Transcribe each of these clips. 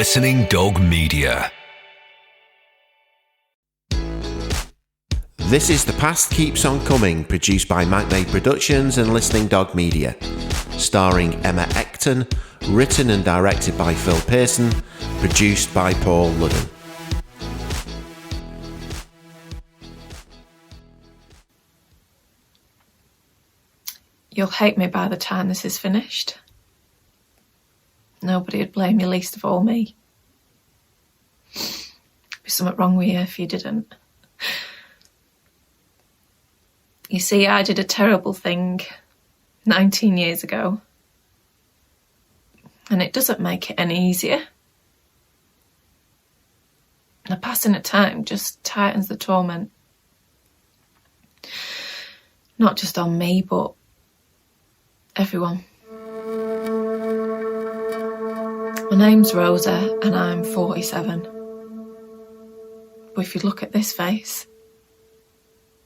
Listening Dog Media. This is The Past Keeps On Coming, produced by Mike Productions and Listening Dog Media. Starring Emma Eckton, written and directed by Phil Pearson, produced by Paul Ludden. You'll hate me by the time this is finished. Nobody would blame you, least of all me. There'd be something wrong with you if you didn't. You see, I did a terrible thing 19 years ago. And it doesn't make it any easier. The passing of time just tightens the torment. Not just on me, but everyone. My name's Rosa and I'm 47. But if you look at this face,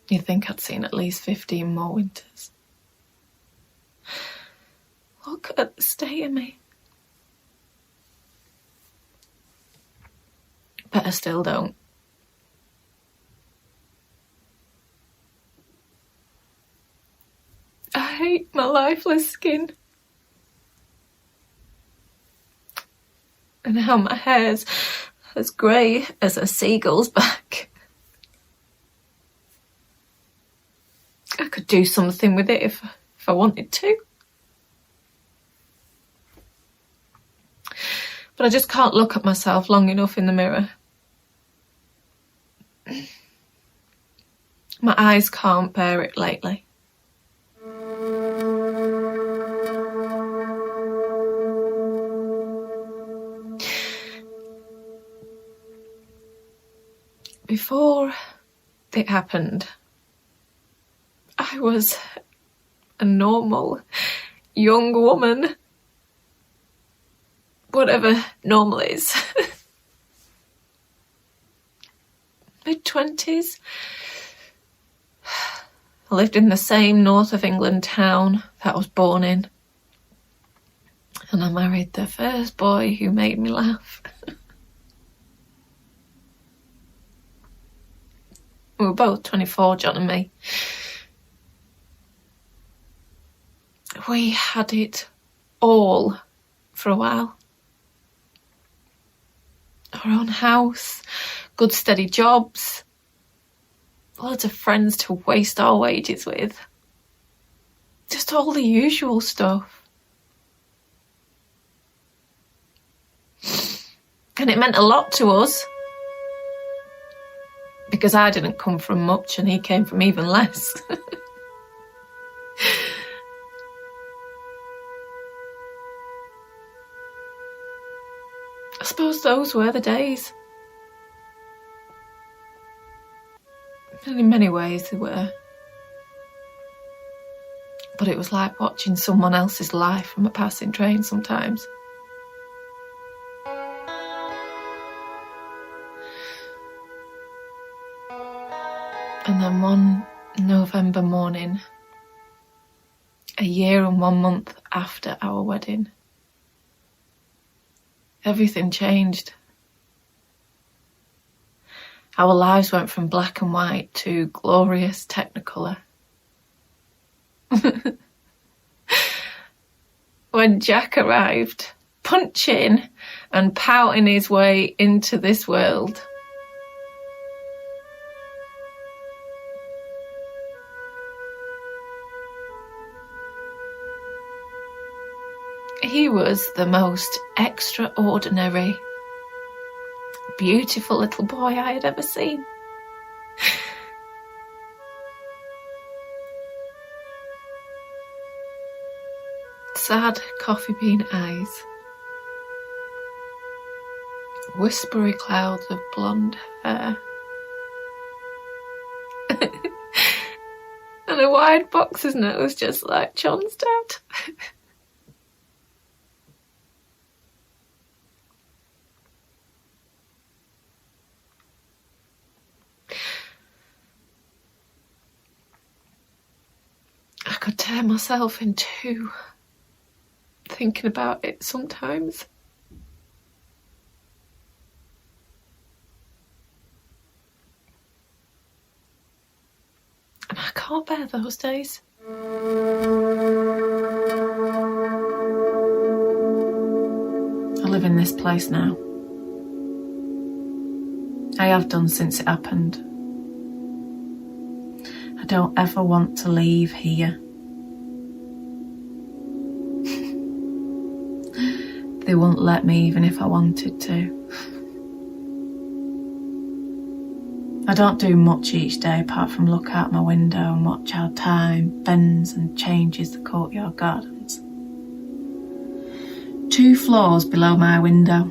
you'd think I'd seen at least 15 more winters. Look at the state of me. But I still don't. I hate my lifeless skin. And how my hair's as grey as a seagull's back. I could do something with it if I wanted to. But I just can't look at myself long enough in the mirror. My eyes can't bear it lately. Before it happened, I was a normal young woman. Whatever normal is. Mid-20s. I lived in the same north of England town that I was born in. And I married the first boy who made me laugh. We were both 24, John and me. We had it all for a while. Our own house, good steady jobs, loads of friends to waste our wages with. Just all the usual stuff. And it meant a lot to us. Because I didn't come from much and he came from even less. I suppose those were the days. And in many ways they were. But it was like watching someone else's life from a passing train sometimes. And then one November morning, a year and 1 month after our wedding, everything changed. Our lives went from black and white to glorious technicolor. When Jack arrived, punching and pouting his way into this world, he was the most extraordinary, beautiful little boy I had ever seen. Sad coffee bean eyes, whispery clouds of blonde hair, and a wide boxer's nose just like John's dad. I could tear myself in two thinking about it sometimes. And I can't bear those days. I live in this place now. I have done since it happened. I don't ever want to leave here. They wouldn't let me even if I wanted to. I don't do much each day apart from look out my window and watch how time bends and changes the courtyard gardens. 2 floors below my window.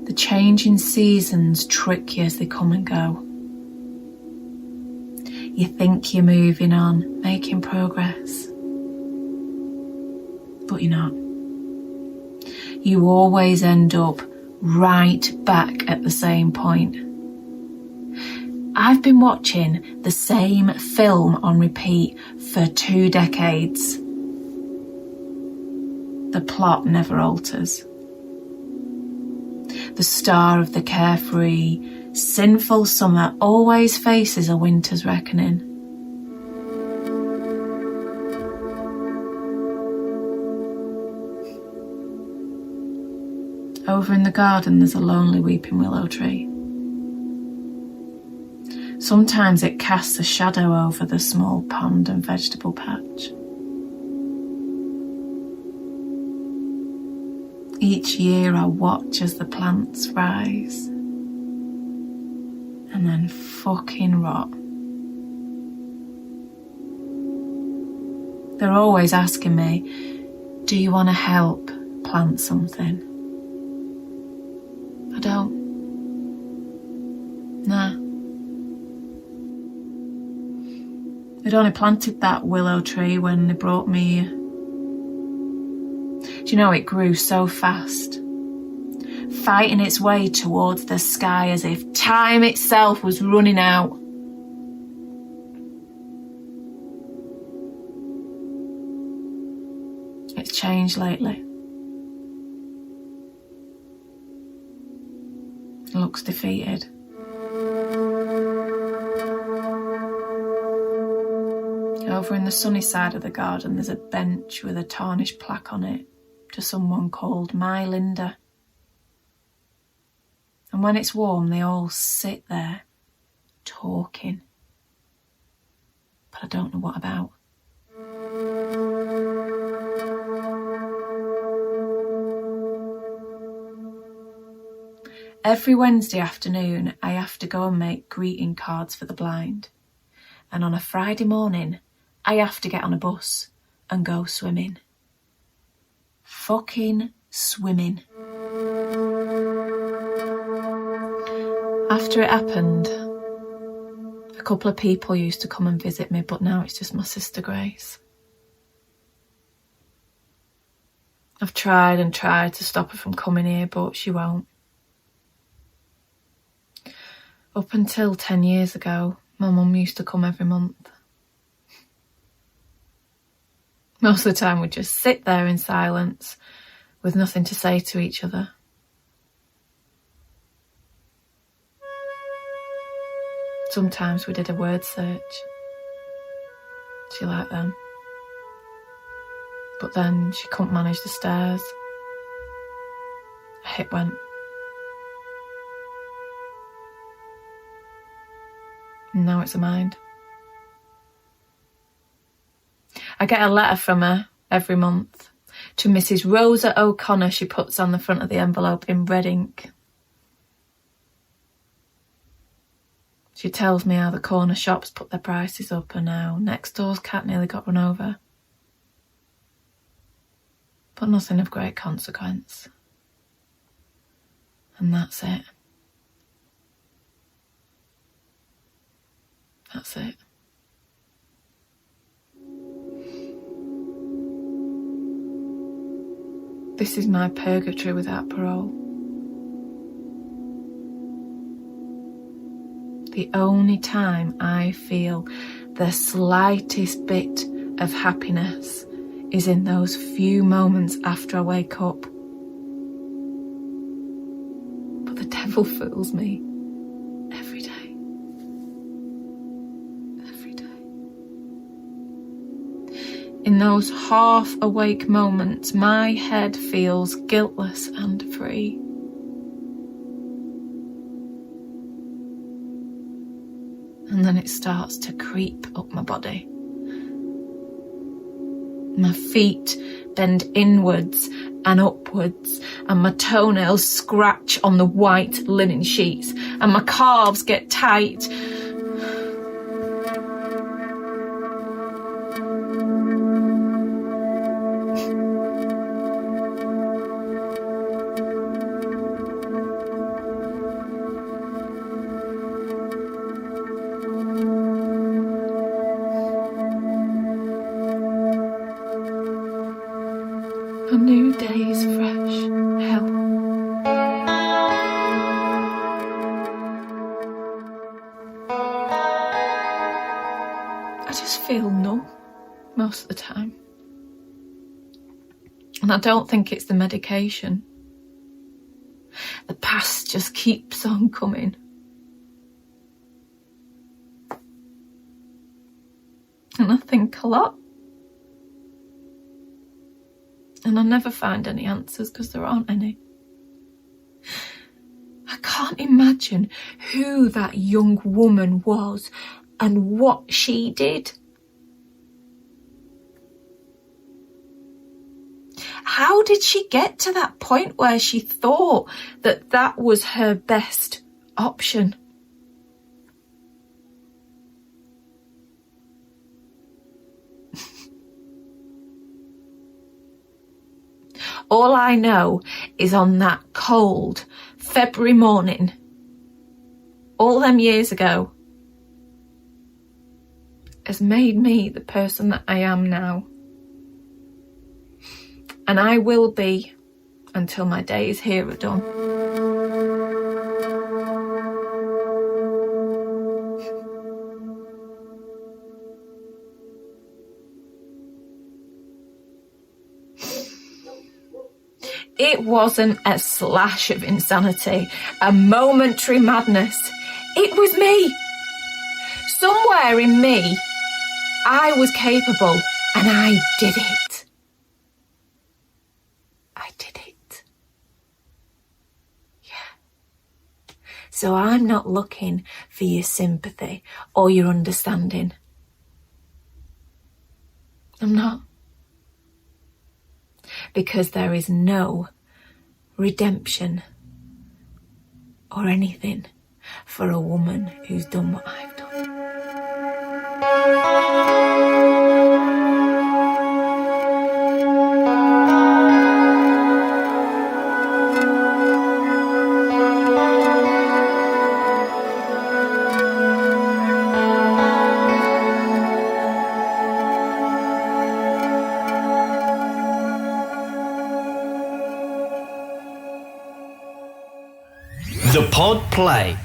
The changing seasons trick you as they come and go. You think you're moving on, making progress. But you're not. You always end up right back at the same point. I've been watching the same film on repeat for 2 decades. The plot never alters. The star of the carefree, sinful summer always faces a winter's reckoning. Over in the garden there's a lonely weeping willow tree. Sometimes it casts a shadow over the small pond and vegetable patch. Each year I watch as the plants rise and then fucking rot. They're always asking me, do you want to help plant something? I don't. Nah. They'd only planted that willow tree when they brought me here. Do you know, it grew so fast, fighting its way towards the sky as if time itself was running out. It's changed lately. It looks defeated. Over in the sunny side of the garden there's a bench with a tarnished plaque on it to someone called My Linda. And when it's warm they all sit there talking. But I don't know what about. Every Wednesday afternoon I have to go and make greeting cards for the blind. And on a Friday morning I have to get on a bus and go swimming. Fucking swimming. After it happened, a couple of people used to come and visit me, but now it's just my sister Grace. I've tried and tried to stop her from coming here, but she won't. Up until 10 years ago, my mum used to come every month. Most of the time we'd just sit there in silence with nothing to say to each other. Sometimes we did a word search. She liked them. But then she couldn't manage the stairs. A hit went. And now it's a mind. I get a letter from her every month to Mrs. Rosa O'Connor. She puts on the front of the envelope in red ink. She tells me how the corner shops put their prices up and how next door's cat nearly got run over. But nothing of great consequence. And that's it. That's it. This is my purgatory without parole. The only time I feel the slightest bit of happiness is in those few moments after I wake up. But the devil fools me every day. In those half-awake moments, my head feels guiltless and free. And then it starts to creep up my body. My feet bend inwards and upwards, and my toenails scratch on the white linen sheets, and my calves get tight. A new day's fresh hell. I just feel numb most of the time. And I don't think it's the medication. The past just keeps on coming. And I think a lot. And I never find any answers because there aren't any. I can't imagine who that young woman was and what she did. How did she get to that point where she thought that that was her best option? All I know is on that cold February morning, all them years ago, has made me the person that I am now. And I will be until my days here are done. It wasn't a slash of insanity, a momentary madness. It was me. Somewhere in me, I was capable, and I did it. I did it. Yeah. So I'm not looking for your sympathy or your understanding. I'm not. Because there is no redemption or anything for a woman who's done what I've done. The Pod Play.